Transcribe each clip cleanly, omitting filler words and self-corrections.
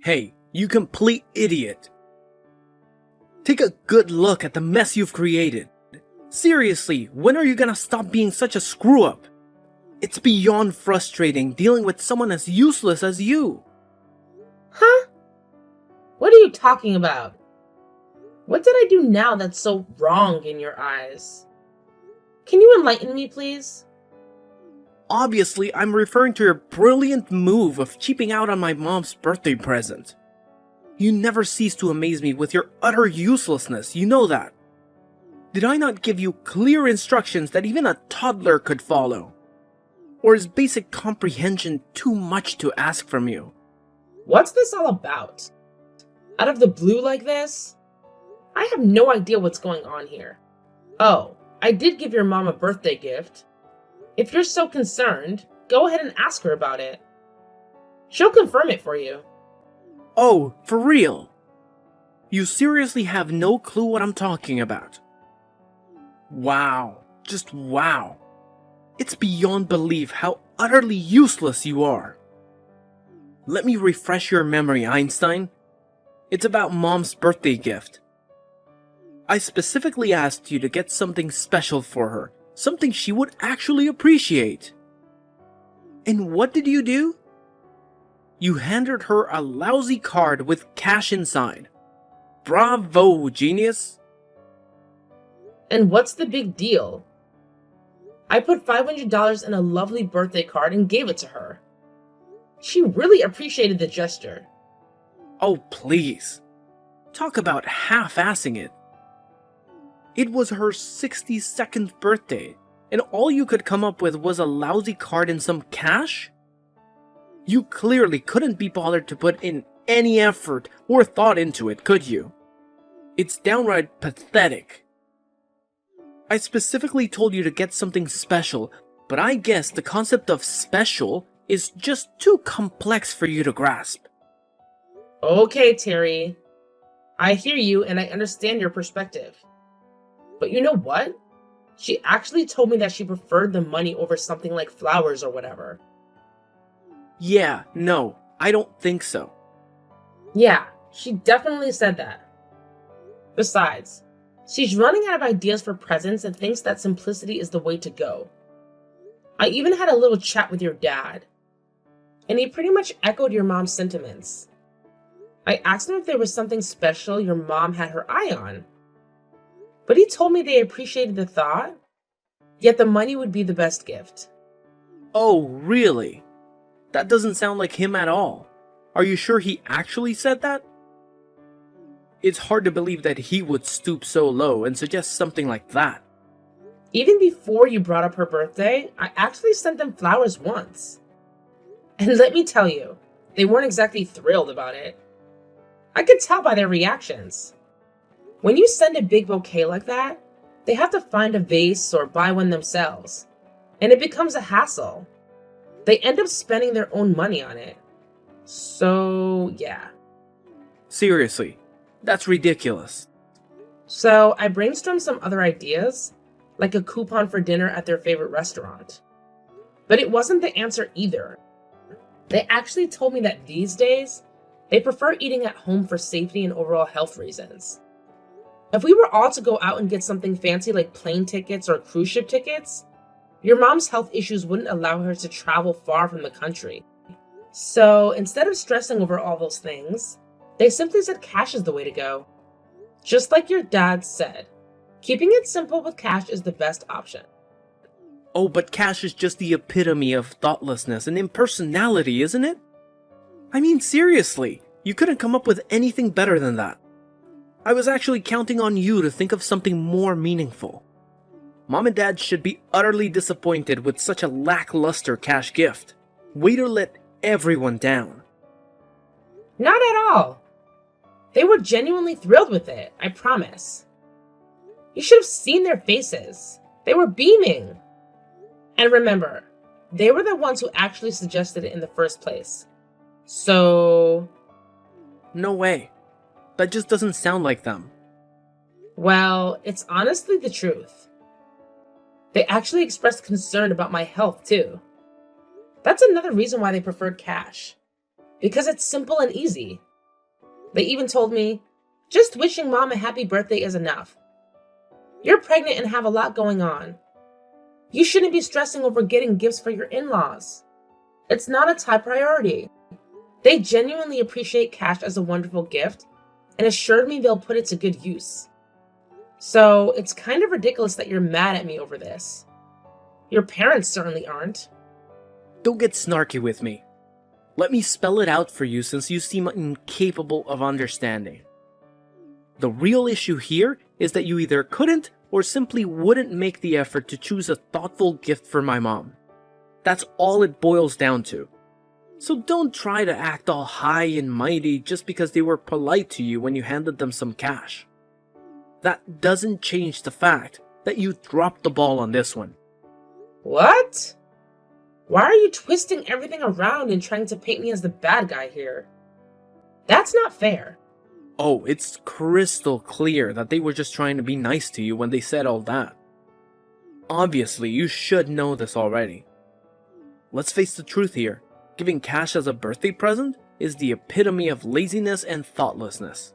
Hey, you complete idiot! Take a good look at the mess you've created. Seriously, when are you gonna stop being such a screw-up? It's beyond frustrating dealing with someone as useless as you. Huh? What are you talking about? What did I do now that's so wrong in your eyes? Can you enlighten me, please? Obviously, I'm referring to your brilliant move of cheaping out on my mom's birthday present. You never cease to amaze me with your utter uselessness, you know that. Did I not give you clear instructions that even a toddler could follow? Or is basic comprehension too much to ask from you? What's this all about? Out of the blue like this? I have no idea what's going on here. Oh, I did give your mom a birthday gift. If you're so concerned, go ahead and ask her about it. She'll confirm it for you. Oh, for real? You seriously have no clue what I'm talking about? Wow, just wow. It's beyond belief how utterly useless you are. Let me refresh your memory, Einstein. It's about Mom's birthday gift. I specifically asked you to get something special for her, something she would actually appreciate. And what did you do? You handed her a lousy card with cash inside. Bravo, genius! And what's the big deal? I put $500 in a lovely birthday card and gave it to her. She really appreciated the gesture. Oh, please. Talk about half-assing it. It was her 62nd birthday, and all you could come up with was a lousy card and some cash? You clearly couldn't be bothered to put in any effort or thought into it, could you? It's downright pathetic. I specifically told you to get something special, but I guess the concept of special is just too complex for you to grasp. Okay, Terry. I hear you and I understand your perspective. But you know what? She actually told me that she preferred the money over something like flowers or whatever. Yeah, no, I don't think so. Yeah, she definitely said that. Besides, she's running out of ideas for presents and thinks that simplicity is the way to go. I even had a little chat with your dad, and he pretty much echoed your mom's sentiments. I asked him if there was something special your mom had her eye on, but he told me they appreciated the thought, yet the money would be the best gift. Oh, really? That doesn't sound like him at all. Are you sure he actually said that? It's hard to believe that he would stoop so low and suggest something like that. Even before you brought up her birthday, I actually sent them flowers once. And let me tell you, they weren't exactly thrilled about it. I could tell by their reactions. When you send a big bouquet like that, they have to find a vase or buy one themselves, and it becomes a hassle. They end up spending their own money on it. So, yeah. Seriously, that's ridiculous. So, I brainstormed some other ideas, like a coupon for dinner at their favorite restaurant. But it wasn't the answer either. They actually told me that these days, they prefer eating at home for safety and overall health reasons. If we were all to go out and get something fancy like plane tickets or cruise ship tickets, your mom's health issues wouldn't allow her to travel far from the country. So instead of stressing over all those things, they simply said cash is the way to go. Just like your dad said, keeping it simple with cash is the best option. Oh, but cash is just the epitome of thoughtlessness and impersonality, isn't it? I mean, seriously, you couldn't come up with anything better than that. I was actually counting on you to think of something more meaningful. Mom and Dad should be utterly disappointed with such a lackluster cash gift. Way to let everyone down. Not at all. They were genuinely thrilled with it, I promise. You should have seen their faces. They were beaming. And remember, they were the ones who actually suggested it in the first place. So... No way. That just doesn't sound like them. Well, it's honestly the truth. They actually expressed concern about my health, too. That's another reason why they preferred cash. Because it's simple and easy. They even told me, just wishing Mom a happy birthday is enough. You're pregnant and have a lot going on. You shouldn't be stressing over getting gifts for your in-laws. It's not a top priority. They genuinely appreciate cash as a wonderful gift and assured me they'll put it to good use. So it's kind of ridiculous that you're mad at me over this. Your parents certainly aren't. Don't get snarky with me. Let me spell it out for you since you seem incapable of understanding. The real issue here is that you either couldn't or simply wouldn't make the effort to choose a thoughtful gift for my mom. That's all it boils down to. So don't try to act all high and mighty just because they were polite to you when you handed them some cash. That doesn't change the fact that you dropped the ball on this one. What? Why are you twisting everything around and trying to paint me as the bad guy here? That's not fair. Oh, it's crystal clear that they were just trying to be nice to you when they said all that. Obviously, you should know this already. Let's face the truth here. Giving cash as a birthday present is the epitome of laziness and thoughtlessness.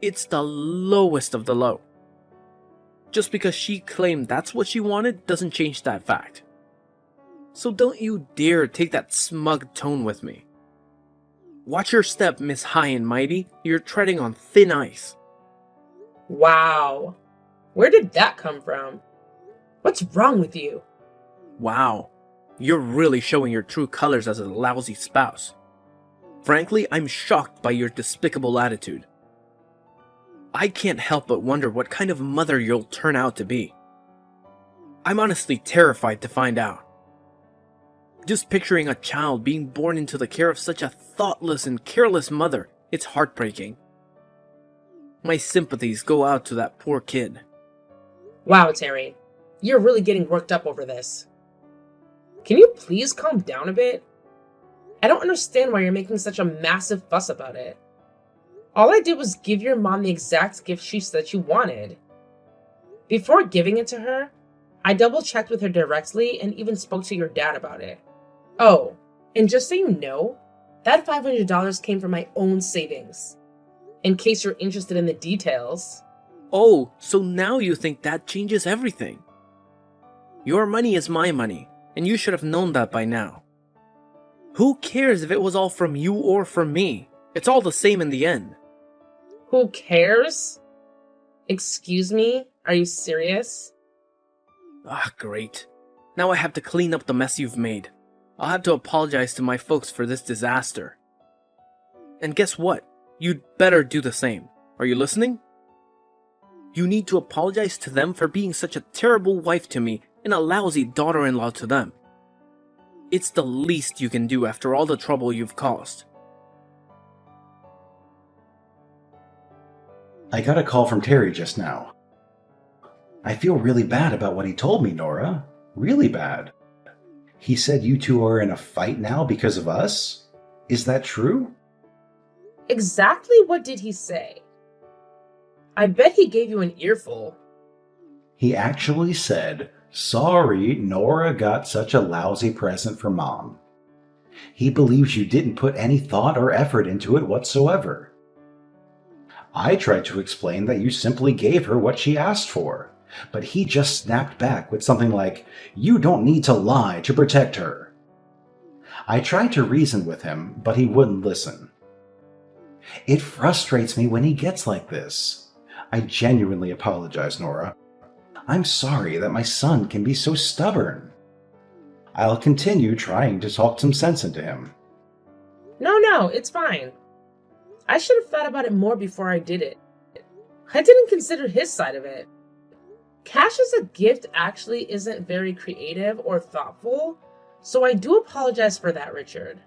It's the lowest of the low. Just because she claimed that's what she wanted doesn't change that fact. So don't you dare take that smug tone with me. Watch your step, Miss High and Mighty. You're treading on thin ice. Wow. Where did that come from? What's wrong with you? Wow. You're really showing your true colors as a lousy spouse. Frankly, I'm shocked by your despicable attitude. I can't help but wonder what kind of mother you'll turn out to be. I'm honestly terrified to find out. Just picturing a child being born into the care of such a thoughtless and careless mother, it's heartbreaking. My sympathies go out to that poor kid. Wow, Terry. You're really getting worked up over this. Can you please calm down a bit? I don't understand why you're making such a massive fuss about it. All I did was give your mom the exact gift she said she wanted. Before giving it to her, I double-checked with her directly and even spoke to your dad about it. Oh, and just so you know, that $500 came from my own savings. In case you're interested in the details. Oh, so now you think that changes everything. Your money is my money, and you should have known that by now. Who cares if it was all from you or from me? It's all the same in the end. Who cares? Excuse me? Are you serious? Ah, great. Now I have to clean up the mess you've made. I'll have to apologize to my folks for this disaster. And guess what? You'd better do the same. Are you listening? You need to apologize to them for being such a terrible wife to me and a lousy daughter-in-law to them. It's the least you can do after all the trouble you've caused. I got a call from Terry just now. I feel really bad about what he told me, Nora. Really bad. He said you two are in a fight now because of us? Is that true? Exactly what did he say? I bet he gave you an earful. He actually said, "Sorry, Nora got such a lousy present for Mom." He believes you didn't put any thought or effort into it whatsoever. I tried to explain that you simply gave her what she asked for, but he just snapped back with something like, "You don't need to lie to protect her." I tried to reason with him, but he wouldn't listen. It frustrates me when he gets like this. I genuinely apologize, Nora. I'm sorry that my son can be so stubborn. I'll continue trying to talk some sense into him. No, it's fine. I should have thought about it more before I did it. I didn't consider his side of it. Cash as a gift actually isn't very creative or thoughtful, so I do apologize for that, Richard.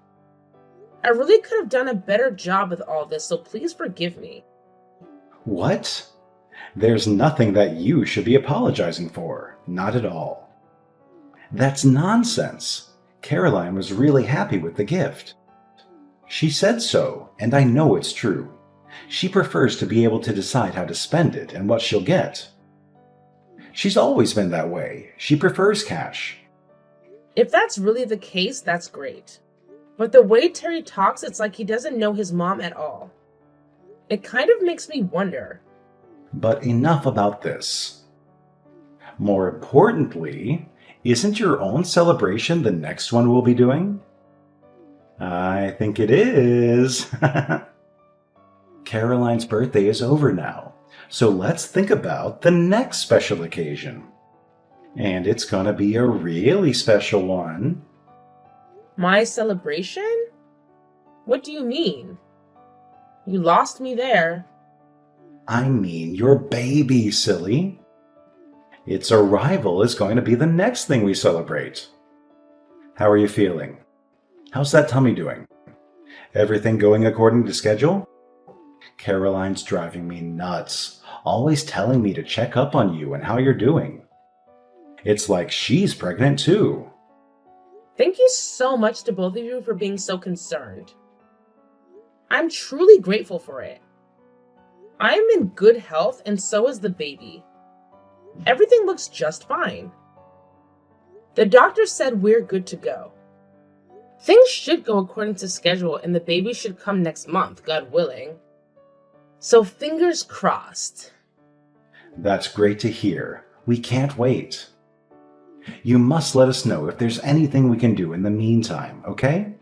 I really could have done a better job with all this, so please forgive me. What? There's nothing that you should be apologizing for. Not at all. That's nonsense. Caroline was really happy with the gift. She said so, and I know it's true. She prefers to be able to decide how to spend it and what she'll get. She's always been that way. She prefers cash. If that's really the case, that's great. But the way Terry talks, it's like he doesn't know his mom at all. It kind of makes me wonder. But enough about this. More importantly, isn't your own celebration the next one we'll be doing? I think it is. Caroline's birthday is over now, so let's think about the next special occasion. And it's gonna be a really special one. My celebration? What do you mean? You lost me there. I mean your baby, silly. Its arrival is going to be the next thing we celebrate. How are you feeling? How's that tummy doing? Everything going according to schedule? Caroline's driving me nuts, always telling me to check up on you and how you're doing. It's like she's pregnant too. Thank you so much to both of you for being so concerned. I'm truly grateful for it. I am in good health and so is the baby. Everything looks just fine. The doctor said we're good to go. Things should go according to schedule and the baby should come next month, God willing. So fingers crossed. That's great to hear. We can't wait. You must let us know if there's anything we can do in the meantime, okay?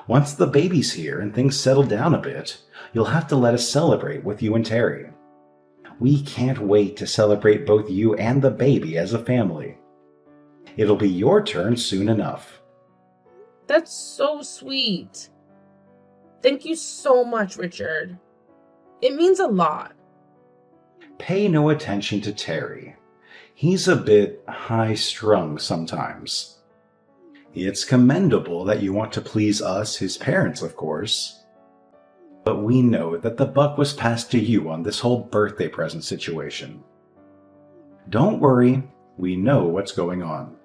Once the baby's here and things settle down a bit, you'll have to let us celebrate with you and Terry. We can't wait to celebrate both you and the baby as a family. It'll be your turn soon enough. That's so sweet. Thank you so much, Richard. It means a lot. Pay no attention to Terry. He's a bit high-strung sometimes. It's commendable that you want to please us, his parents, of course. But we know that the buck was passed to you on this whole birthday present situation. Don't worry, we know what's going on.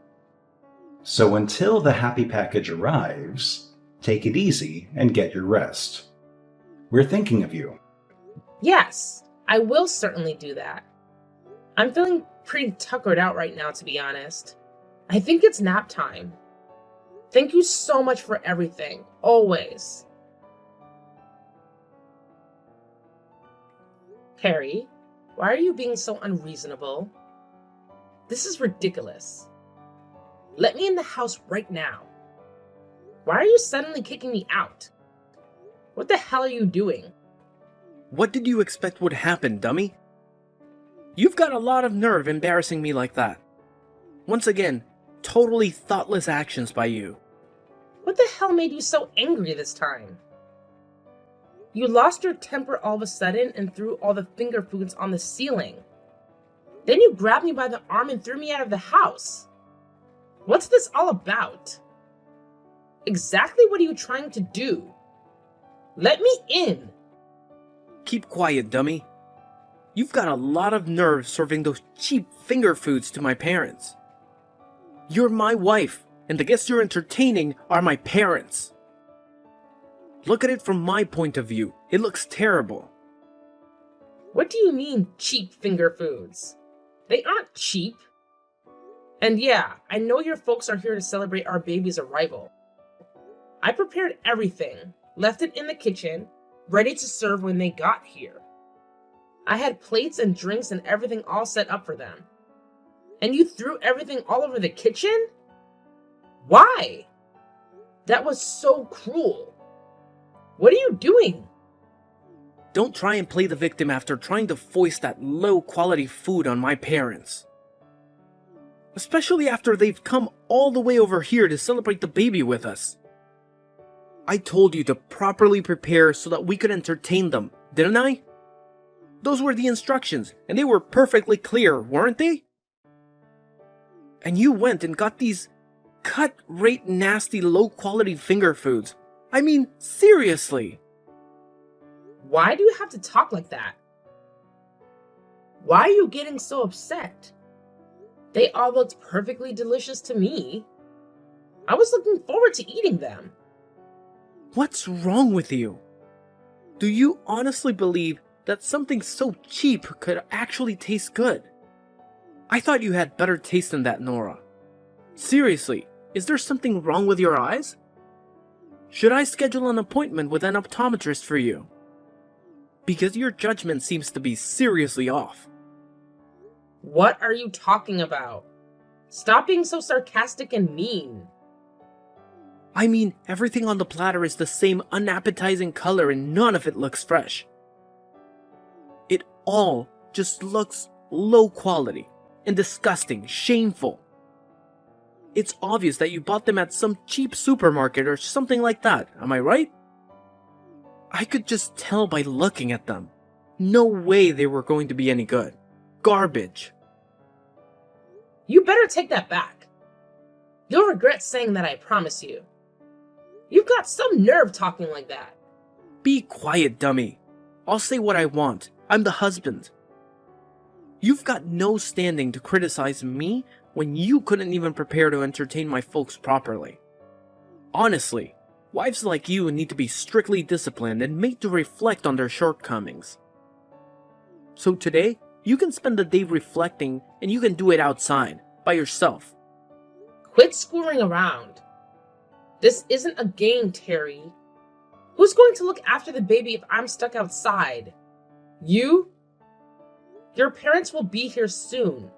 So until the happy package arrives, take it easy and get your rest. We're thinking of you. Yes, I will certainly do that. I'm feeling pretty tuckered out right now, to be honest. I think it's nap time. Thank you so much for everything, always. Harry, why are you being so unreasonable? This is ridiculous. Let me in the house right now. Why are you suddenly kicking me out? What the hell are you doing? What did you expect would happen, dummy? You've got a lot of nerve embarrassing me like that. Once again, totally thoughtless actions by you. What the hell made you so angry this time? You lost your temper all of a sudden and threw all the finger foods on the ceiling. Then you grabbed me by the arm and threw me out of the house. What's this all about? Exactly what are you trying to do? Let me in! Keep quiet, dummy. You've got a lot of nerve serving those cheap finger foods to my parents. You're my wife, and the guests you're entertaining are my parents. Look at it from my point of view. It looks terrible. What do you mean, cheap finger foods? They aren't cheap. And yeah, I know your folks are here to celebrate our baby's arrival. I prepared everything, left it in the kitchen, ready to serve when they got here. I had plates and drinks and everything all set up for them. And you threw everything all over the kitchen? Why? That was so cruel. What are you doing? Don't try and play the victim after trying to foist that low-quality food on my parents. Especially after they've come all the way over here to celebrate the baby with us. I told you to properly prepare so that we could entertain them, didn't I? Those were the instructions, and they were perfectly clear, weren't they? And you went and got these cut-rate nasty low-quality finger foods. I mean, seriously. Why do you have to talk like that? Why are you getting so upset? They all looked perfectly delicious to me. I was looking forward to eating them. What's wrong with you? Do you honestly believe that something so cheap could actually taste good? I thought you had better taste than that, Nora. Seriously, is there something wrong with your eyes? Should I schedule an appointment with an optometrist for you? Because your judgment seems to be seriously off. What are you talking about? Stop being so sarcastic and mean. I mean, everything on the platter is the same unappetizing color and none of it looks fresh. It all just looks low quality and disgusting, shameful. It's obvious that you bought them at some cheap supermarket or something like that, am I right? I could just tell by looking at them. No way they were going to be any good. Garbage. You better take that back. You'll regret saying that, I promise you. You've got some nerve talking like that. Be quiet, dummy. I'll say what I want. I'm the husband. You've got no standing to criticize me when you couldn't even prepare to entertain my folks properly. Honestly, wives like you need to be strictly disciplined and made to reflect on their shortcomings. So today, you can spend the day reflecting and you can do it outside, by yourself. Quit screwing around. This isn't a game, Terry. Who's going to look after the baby if I'm stuck outside? You? Your parents will be here soon.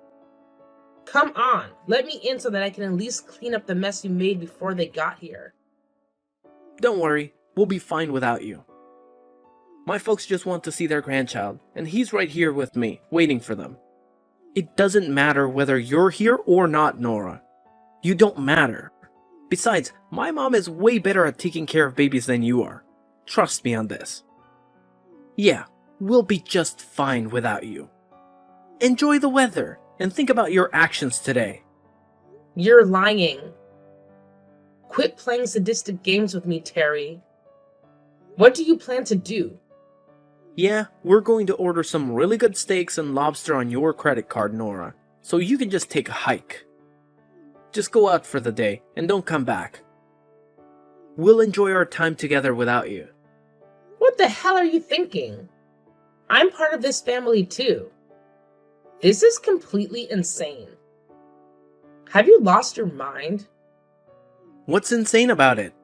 Come on, let me in so that I can at least clean up the mess you made before they got here. Don't worry, we'll be fine without you. My folks just want to see their grandchild, and he's right here with me, waiting for them. It doesn't matter whether you're here or not, Nora. You don't matter. Besides, my mom is way better at taking care of babies than you are. Trust me on this. Yeah, we'll be just fine without you. Enjoy the weather, and think about your actions today. You're lying. Quit playing sadistic games with me, Terry. What do you plan to do? Yeah, we're going to order some really good steaks and lobster on your credit card, Nora, so you can just take a hike. Just go out for the day and don't come back. We'll enjoy our time together without you. What the hell are you thinking? I'm part of this family too. This is completely insane. Have you lost your mind? What's insane about it?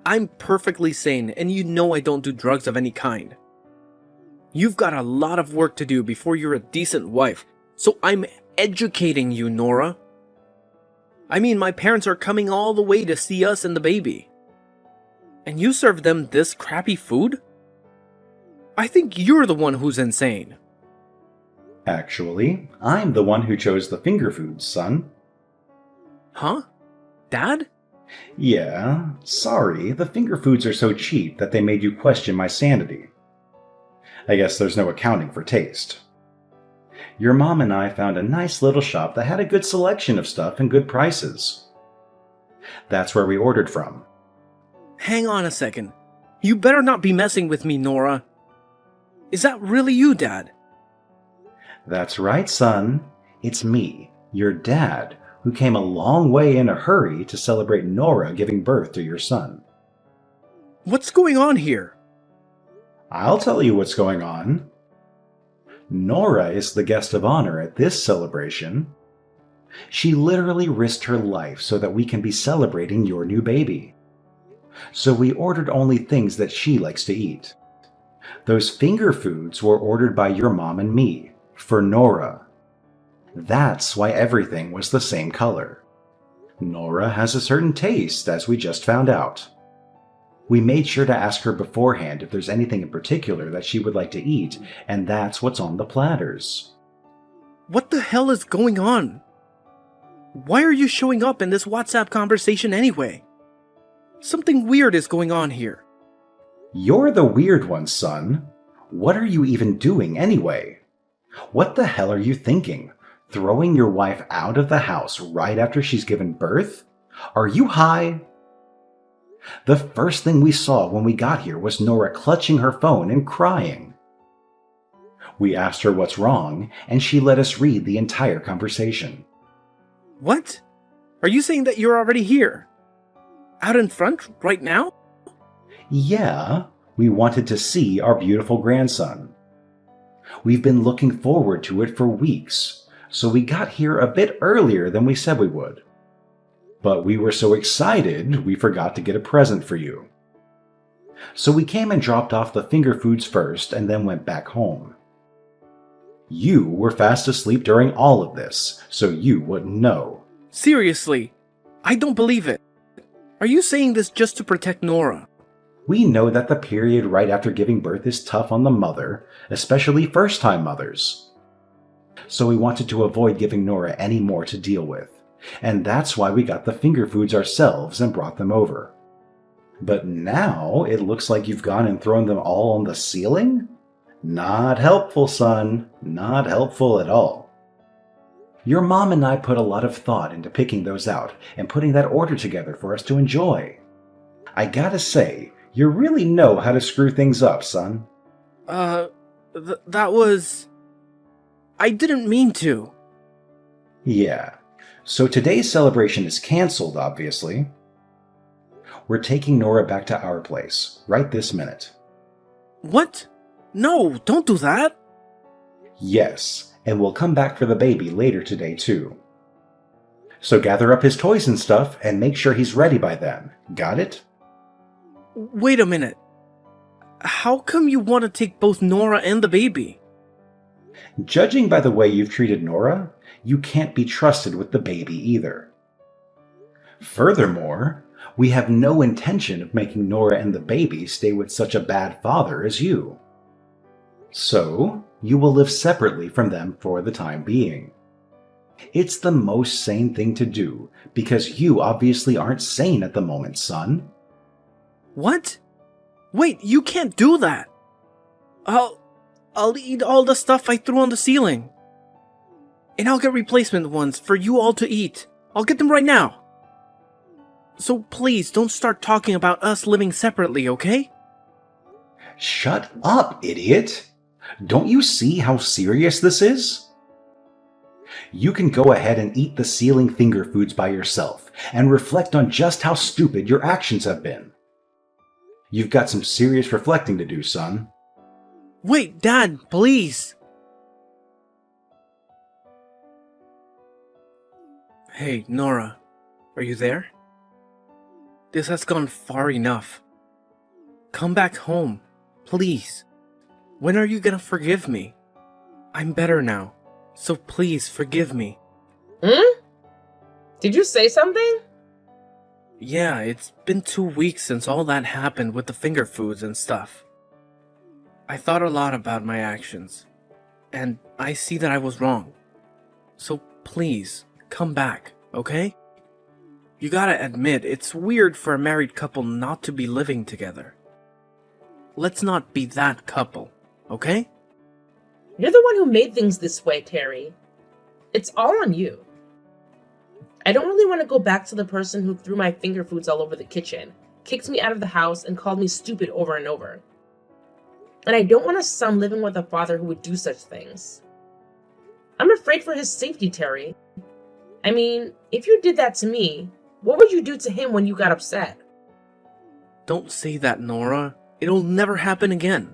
I'm perfectly sane, and you know I don't do drugs of any kind. You've got a lot of work to do before you're a decent wife, so I'm educating you, Nora. I mean, my parents are coming all the way to see us and the baby. And you serve them this crappy food? I think you're the one who's insane. Actually, I'm the one who chose the finger foods, son. Huh? Dad? Yeah, sorry, the finger foods are so cheap that they made you question my sanity. I guess there's no accounting for taste. Your mom and I found a nice little shop that had a good selection of stuff and good prices. That's where we ordered from. Hang on a second. You better not be messing with me, Nora. Is that really you, Dad? That's right, son. It's me, your dad, who came a long way in a hurry to celebrate Nora giving birth to your son. What's going on here? I'll tell you what's going on. Nora is the guest of honor at this celebration. She literally risked her life so that we can be celebrating your new baby. So we ordered only things that she likes to eat. Those finger foods were ordered by your mom and me, for Nora. That's why everything was the same color. Nora has a certain taste, as we just found out. We made sure to ask her beforehand if there's anything in particular that she would like to eat, and that's what's on the platters. What the hell is going on? Why are you showing up in this WhatsApp conversation anyway? Something weird is going on here. You're the weird one, son. What are you even doing anyway? What the hell are you thinking? Throwing your wife out of the house right after she's given birth? Are you high? The first thing we saw when we got here was Nora clutching her phone and crying. We asked her what's wrong, and she let us read the entire conversation. What? Are you saying that you're already here? Out in front, right now? Yeah, we wanted to see our beautiful grandson. We've been looking forward to it for weeks, so we got here a bit earlier than we said we would. But we were so excited, we forgot to get a present for you. So we came and dropped off the finger foods first and then went back home. You were fast asleep during all of this, so you wouldn't know. Seriously, I don't believe it. Are you saying this just to protect Nora? We know that the period right after giving birth is tough on the mother, especially first-time mothers. So we wanted to avoid giving Nora any more to deal with, and that's why we got the finger foods ourselves and brought them over. But now it looks like you've gone and thrown them all on the ceiling? Not helpful, son. Not helpful at all. Your mom and I put a lot of thought into picking those out and putting that order together for us to enjoy. I gotta say, you really know how to screw things up, son. That was... I didn't mean to. Yeah. So today's celebration is cancelled, obviously. We're taking Nora back to our place, right this minute. What? No, don't do that. Yes, and we'll come back for the baby later today, too. So gather up his toys and stuff and make sure he's ready by then. Got it? Wait a minute. How come you want to take both Nora and the baby? Judging by the way you've treated Nora, you can't be trusted with the baby either. Furthermore, we have no intention of making Nora and the baby stay with such a bad father as you. So, you will live separately from them for the time being. It's the most sane thing to do, because you obviously aren't sane at the moment, son. What? Wait, you can't do that. I'll eat all the stuff I threw on the ceiling. And I'll get replacement ones for you all to eat. I'll get them right now. So please don't start talking about us living separately, okay? Shut up, idiot! Don't you see how serious this is? You can go ahead and eat the ceiling finger foods by yourself and reflect on just how stupid your actions have been. You've got some serious reflecting to do, son. Wait, Dad, please. Hey, Nora, are you there? This has gone far enough. Come back home, please. When are you gonna forgive me? I'm better now, so please forgive me. Did you say something? Yeah, it's been 2 weeks since all that happened with the finger foods and stuff. I thought a lot about my actions, and I see that I was wrong. So please, come back, okay? You gotta admit, it's weird for a married couple not to be living together. Let's not be that couple, okay? You're the one who made things this way, Terry. It's all on you. I don't really want to go back to the person who threw my finger foods all over the kitchen, kicked me out of the house, and called me stupid over and over. And I don't want a son living with a father who would do such things. I'm afraid for his safety, Terry. I mean, if you did that to me, what would you do to him when you got upset? Don't say that, Nora. It'll never happen again.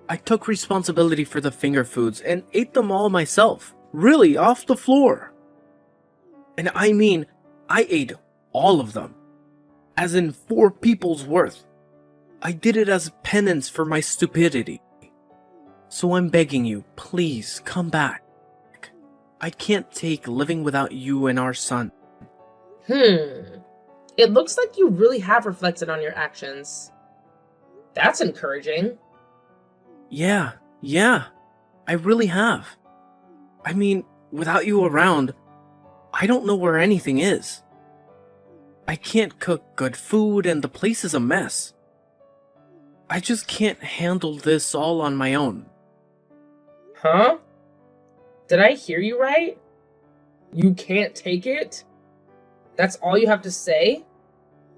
I took responsibility for the finger foods and ate them all myself. Really, off the floor. And I mean, I ate all of them. As in 4 people's worth. I did it as penance for my stupidity. So I'm begging you, please come back. I can't take living without you and our son. It looks like you really have reflected on your actions. That's encouraging. Yeah, I really have. I mean, without you around, I don't know where anything is. I can't cook good food and the place is a mess. I just can't handle this all on my own. Huh? Did I hear you right? You can't take it? That's all you have to say?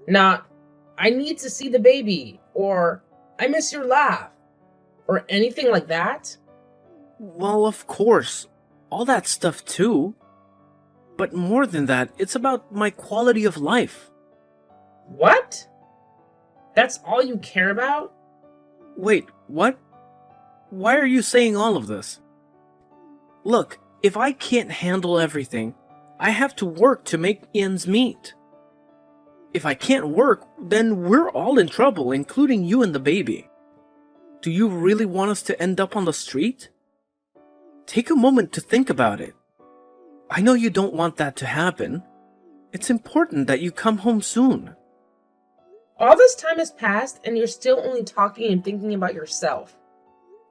Not, I need to see the baby, or I miss your laugh, or anything like that? Well, of course. All that stuff too. But more than that, it's about my quality of life. What? That's all you care about? Wait, what? Why are you saying all of this? Look, if I can't handle everything, I have to work to make ends meet. If I can't work, then we're all in trouble, including you and the baby. Do you really want us to end up on the street? Take a moment to think about it. I know you don't want that to happen. It's important that you come home soon. All this time has passed and you're still only talking and thinking about yourself.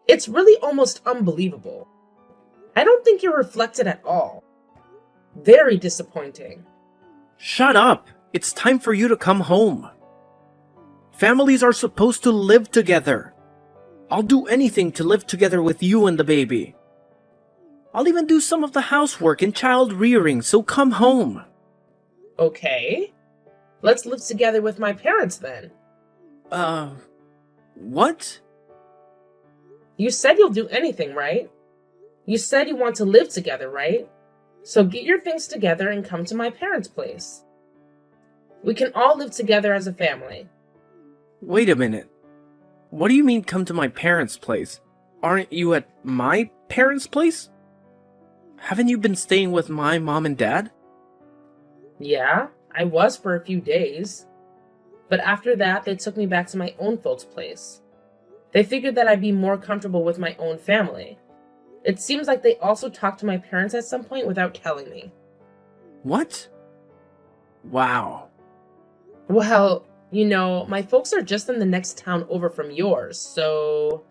It's really almost unbelievable. I don't think you're reflected at all. Very disappointing. Shut up! It's time for you to come home. Families are supposed to live together. I'll do anything to live together with you and the baby. I'll even do some of the housework and child rearing, so come home. Okay. Let's live together with my parents then. What? You said you'll do anything, right? You said you want to live together, right? So get your things together and come to my parents' place. We can all live together as a family. Wait a minute. What do you mean come to my parents' place? Aren't you at my parents' place? Haven't you been staying with my mom and dad? Yeah, I was for a few days. But after that, they took me back to my own folks' place. They figured that I'd be more comfortable with my own family. It seems like they also talked to my parents at some point without telling me. What? Wow. Well, my folks are just in the next town over from yours, so...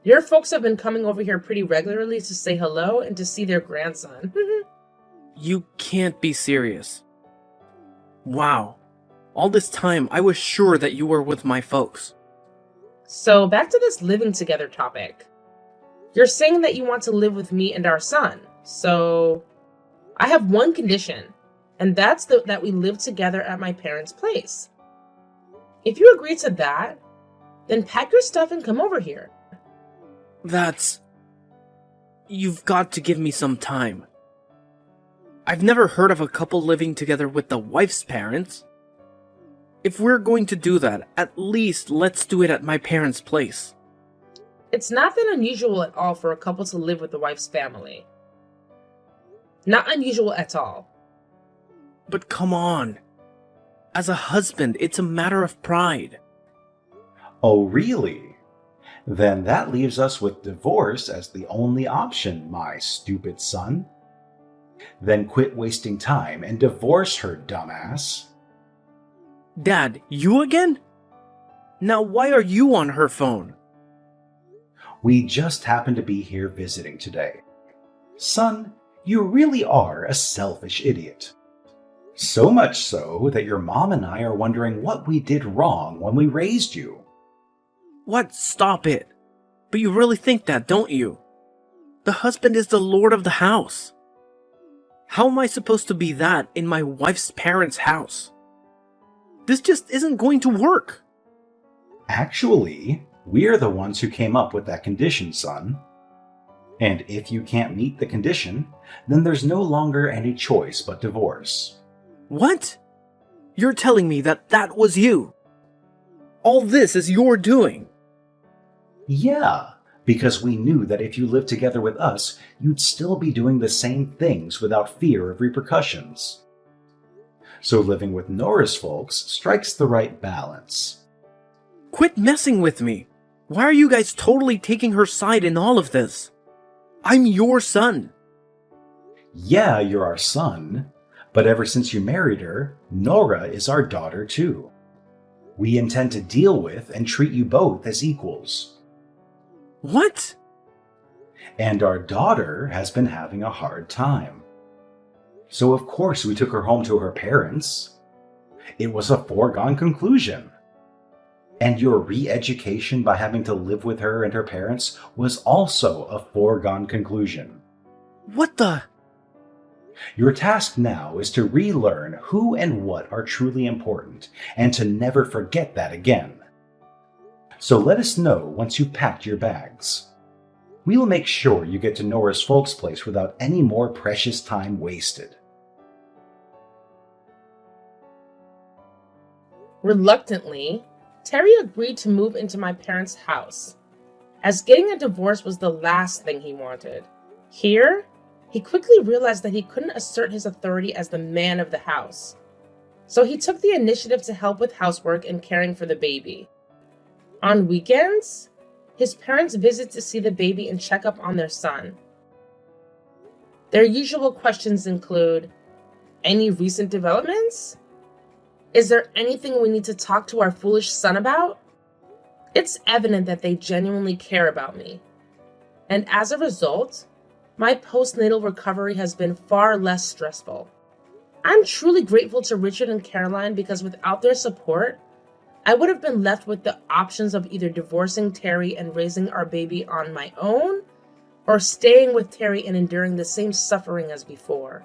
Your folks have been coming over here pretty regularly to say hello and to see their grandson. You can't be serious. Wow. All this time, I was sure that you were with my folks. So, back to this living together topic. You're saying that you want to live with me and our son, so... I have one condition, and that's that we live together at my parents' place. If you agree to that, then pack your stuff and come over here. You've got to give me some time. I've never heard of a couple living together with the wife's parents. If we're going to do that, at least let's do it at my parents' place. It's not that unusual at all for a couple to live with the wife's family. Not unusual at all. But come on. As a husband, it's a matter of pride. Oh, really? Then that leaves us with divorce as the only option, my stupid son. Then quit wasting time and divorce her, dumbass. Dad, you again? Now why are you on her phone? We just happen to be here visiting today. Son, you really are a selfish idiot. So much so that your mom and I are wondering what we did wrong when we raised you. What? Stop it. But you really think that, don't you? The husband is the lord of the house. How am I supposed to be that in my wife's parents' house? This just isn't going to work. Actually, we're the ones who came up with that condition, son. And if you can't meet the condition, then there's no longer any choice but divorce. What? You're telling me that was you? All this is your doing? Yeah, because we knew that if you lived together with us, you'd still be doing the same things without fear of repercussions. So living with Nora's folks strikes the right balance. Quit messing with me. Why are you guys totally taking her side in all of this? I'm your son. Yeah, you're our son, but ever since you married her, Nora is our daughter too. We intend to deal with and treat you both as equals. What? And our daughter has been having a hard time. So of course we took her home to her parents. It was a foregone conclusion. And your re-education by having to live with her and her parents was also a foregone conclusion. What the? Your task now is to relearn who and what are truly important, and to never forget that again. So let us know once you've packed your bags. We will make sure you get to Nora's folks' place without any more precious time wasted. Reluctantly, Terry agreed to move into my parents' house, as getting a divorce was the last thing he wanted. Here, he quickly realized that he couldn't assert his authority as the man of the house. So he took the initiative to help with housework and caring for the baby. On weekends, his parents visit to see the baby and check up on their son. Their usual questions include, any recent developments? Is there anything we need to talk to our foolish son about? It's evident that they genuinely care about me. And as a result, my postnatal recovery has been far less stressful. I'm truly grateful to Richard and Caroline because without their support, I would have been left with the options of either divorcing Terry and raising our baby on my own, or staying with Terry and enduring the same suffering as before.